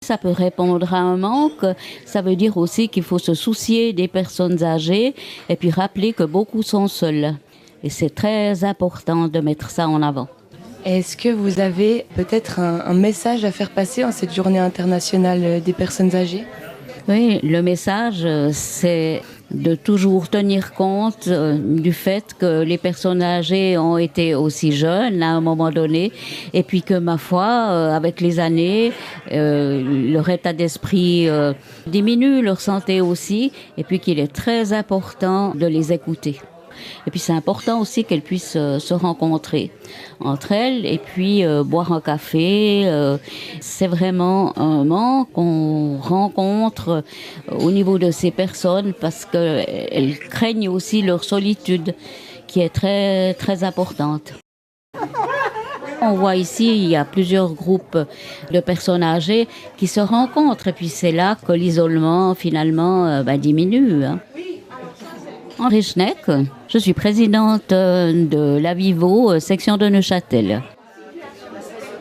ça peut répondre à un manque. Ça veut dire aussi qu'il faut se soucier des personnes âgées et puis rappeler que beaucoup sont seuls. Et c'est très important de mettre ça en avant. Est-ce que vous avez peut-être un message à faire passer en cette journée internationale des personnes âgées ? Oui, le message, c'est de toujours tenir compte du fait que les personnes âgées ont été aussi jeunes à un moment donné, et puis que, ma foi, avec les années, leur état d'esprit diminue, leur santé aussi, et puis qu'il est très important de les écouter. Et puis c'est important aussi qu'elles puissent se rencontrer entre elles et puis boire un café. C'est vraiment un manque qu'on rencontre au niveau de ces personnes parce qu'elles craignent aussi leur solitude qui est très, très importante. On voit ici, il y a plusieurs groupes de personnes âgées qui se rencontrent et puis c'est là que l'isolement finalement diminue. Henri Schneck, je suis présidente de la Vivo, section de Neuchâtel.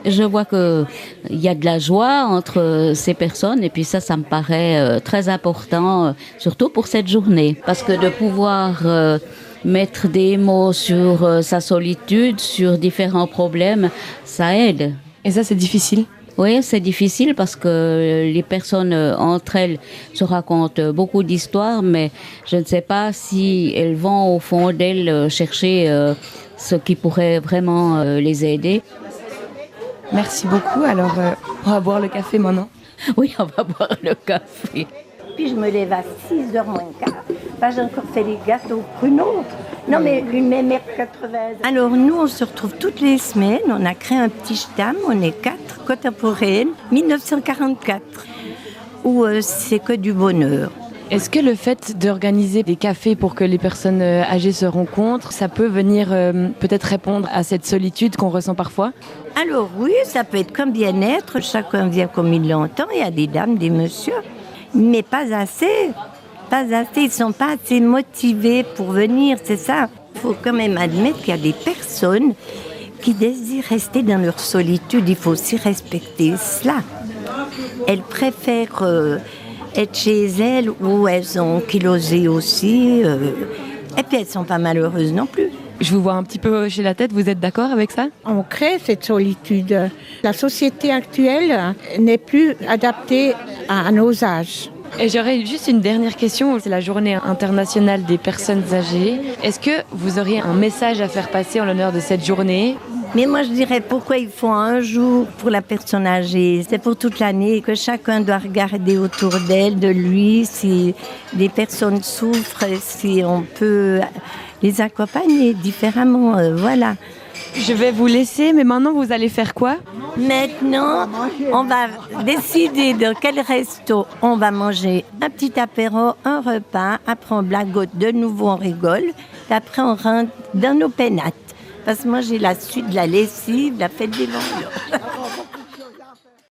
Je vois qu'il y a de la joie entre ces personnes et puis ça me paraît très important, surtout pour cette journée. Parce que de pouvoir mettre des mots sur sa solitude, sur différents problèmes, ça aide. Et ça, c'est difficile ? Oui, c'est difficile parce que les personnes entre elles se racontent beaucoup d'histoires, mais je ne sais pas si elles vont au fond d'elles chercher ce qui pourrait vraiment les aider. Merci beaucoup. Alors, on va boire le café maintenant. Oui, on va boire le café. Puis je me lève à 6h moins le quart. J'ai encore fait les gâteaux pour une autre. Non, mais une même mère 80. Alors nous, on se retrouve toutes les semaines. On a créé un petit stam. On est 4 contemporaines. 1944. Où c'est que du bonheur. Est-ce que le fait d'organiser des cafés pour que les personnes âgées se rencontrent, ça peut venir peut-être répondre à cette solitude qu'on ressent parfois ? Alors oui, ça peut être comme bien-être. Chacun vient comme il l'entend. Il y a des dames, des messieurs. Mais pas assez. Pas assez. Ils ne sont pas assez motivés pour venir, c'est ça. Il faut quand même admettre qu'il y a des personnes qui désirent rester dans leur solitude. Il faut aussi respecter cela. Elles préfèrent être chez elles où elles ont kilosé aussi. Et puis elles ne sont pas malheureuses non plus. Je vous vois un petit peu hocher la tête, vous êtes d'accord avec ça ? On crée cette solitude. La société actuelle n'est plus adaptée à nos âges. Et j'aurais juste une dernière question, c'est la journée internationale des personnes âgées. Est-ce que vous auriez un message à faire passer en l'honneur de cette journée ? Mais moi je dirais pourquoi il faut un jour pour la personne âgée. C'est pour toute l'année que chacun doit regarder autour d'elle, de lui, si les personnes souffrent, si on peut les accompagner différemment, voilà. Je vais vous laisser, mais maintenant vous allez faire quoi ? Maintenant, on va décider de quel resto on va manger. Un petit apéro, un repas, après on blagote de nouveau, on rigole. Et après on rentre dans nos pénates. Parce que moi j'ai la suite de la lessive, la fête des vendeurs.